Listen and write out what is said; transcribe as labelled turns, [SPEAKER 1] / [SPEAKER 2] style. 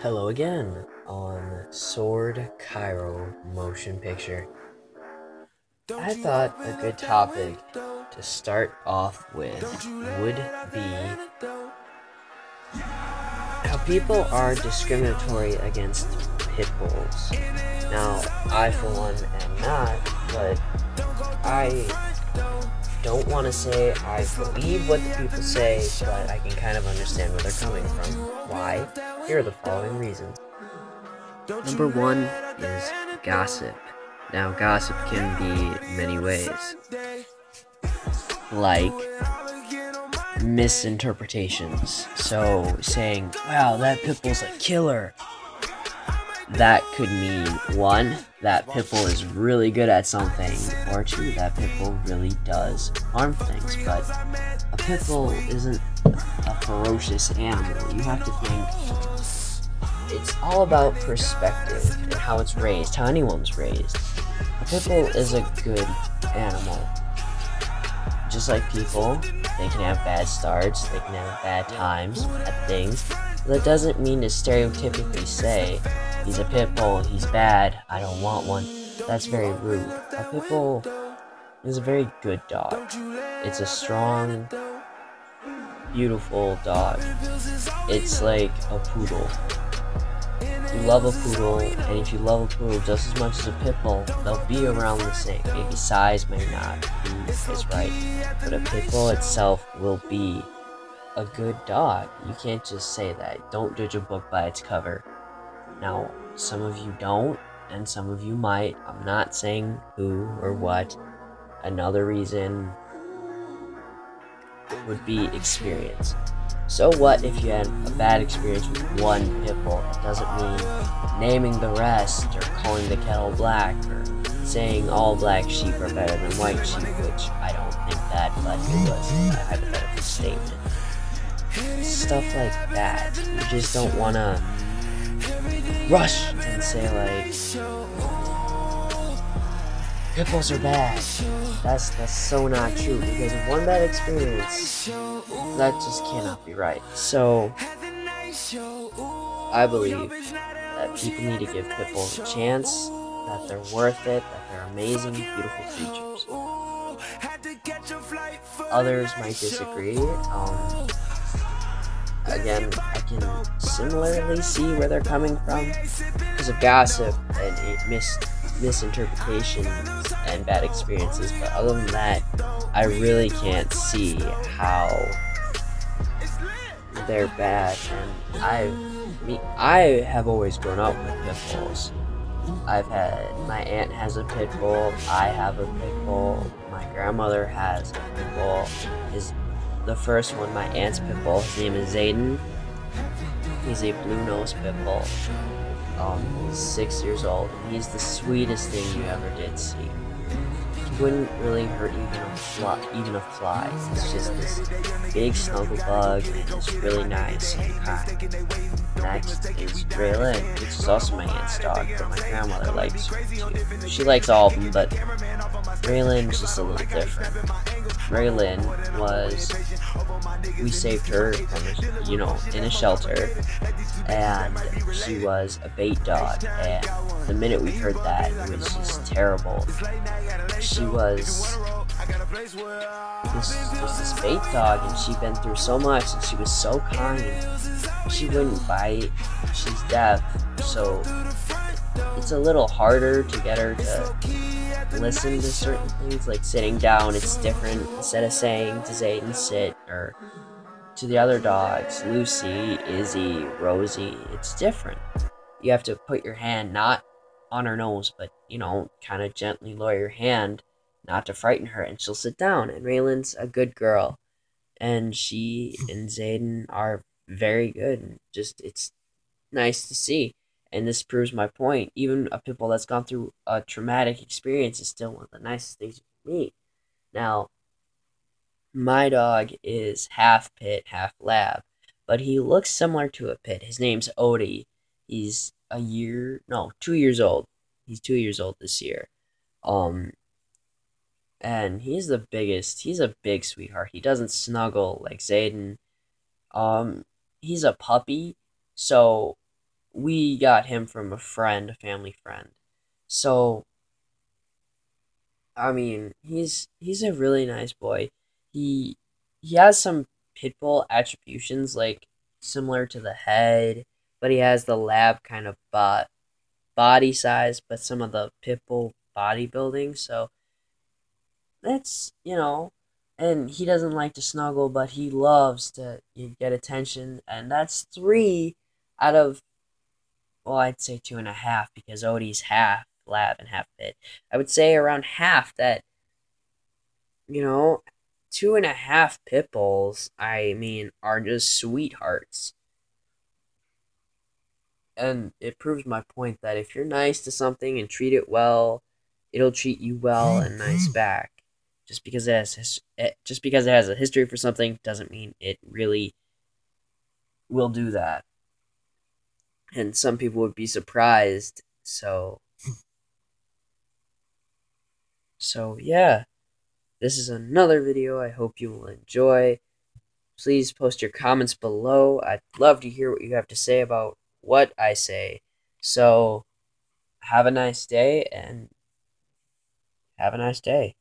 [SPEAKER 1] Hello again on Sword Cairo Motion Picture. I thought a good topic to start off with would be how people are discriminatory against pit bulls. Now, I for one am not, but I don't want to say I believe what the people say, but I can kind of understand where they're coming from. Why? Here are the following reasons. Number one is gossip. Now, gossip can be many ways, like misinterpretations. So, saying, wow, that Pitbull's a killer. That could mean one, that Pitbull is really good at something, or two, that Pitbull really does harm things. But a Pitbull isn't a ferocious animal. You have to think it's all about perspective and how it's raised, how anyone's raised. A Pitbull is a good animal. Just like people, they can have bad starts, they can have bad times at things. But that doesn't mean to stereotypically say, he's a pit bull, he's bad, I don't want one. That's very rude. A pit bull is a very good dog. It's a strong, beautiful dog. It's like a poodle. You love a poodle, and if you love a poodle just as much as a pit bull, they'll be around the same. Maybe size may not be as right, but a pit bull itself will be a good dog. You can't just say that. Don't judge a book by its cover. Now, some of you don't, and some of you might. I'm not saying who or what. Another reason would be experience. So what if you had a bad experience with one pit bull? It doesn't mean naming the rest, or calling the kettle black, or saying all black sheep are better than white sheep, which I don't think that, but it was a hypothetical statement. Stuff like that. You just don't want to rush and say, pit bulls are bad. That's so not true, because of one bad experience, that just cannot be right. So, I believe that people need to give pit bulls a chance, that they're worth it, that they're amazing, beautiful creatures. Others might disagree. Again, I can similarly see where they're coming from because of gossip and misinterpretations and bad experiences, but other than that, I really can't see how they're bad. And I have always grown up with pit bulls. My aunt has a pit bull, I have a pit bull, my grandmother has a pit bull. The first one, my aunt's pit bull, his name is Zayden. He's a blue-nosed pit bull. He's 6 years old. He's the sweetest thing you ever did see. He wouldn't really hurt even a fly. He's just this big snuggle bug, and it's really nice and kind. Next is Raylan, which is also my aunt's dog, but my grandmother likes her too. She likes all of them, but Raylan's just a little different. Raylan we saved her from, in a shelter, and she was a bait dog, and the minute we heard that, it was just terrible. She was this bait dog, and she'd been through so much, and she was so kind. She wouldn't bite. She's deaf, so it's a little harder to get her to listen to certain things, like sitting down. It's different. Instead of saying to Zayden sit, or to the other dogs, Lucy, Izzy, Rosie, it's different. You have to put your hand not on her nose, but kind of gently lower your hand, not to frighten her, and she'll sit down. And Raylan's a good girl, and she and Zayden are very good, and just it's nice to see. And this proves my point. Even a pit bull that's gone through a traumatic experience is still one of the nicest things you can meet. Now, my dog is half pit, half lab, but he looks similar to a pit. His name's Odie. He's 2 years old. He's 2 years old this year. And he's the biggest. He's a big sweetheart. He doesn't snuggle like Zayden. He's a puppy, so we got him from a friend, a family friend. So I mean, he's a really nice boy. He he has some pit bull attributions, like similar to the head, but he has the lab kind of body size, but some of the pit bull bodybuilding. So that's, and he doesn't like to snuggle, but he loves to get attention, and that's three out of, well, I'd say two and a half because Odie's half lab and half pit. I would say around half that, you know, two and a half pit bulls, I mean, are just sweethearts. And it proves my point that if you're nice to something and treat it well, it'll treat you well and nice back. Just because it has a history for something doesn't mean it really will do that. And some people would be surprised. So yeah, this is another video I hope you will enjoy. Please post your comments below. I'd love to hear what you have to say about what I say. So have a nice day and have a nice day.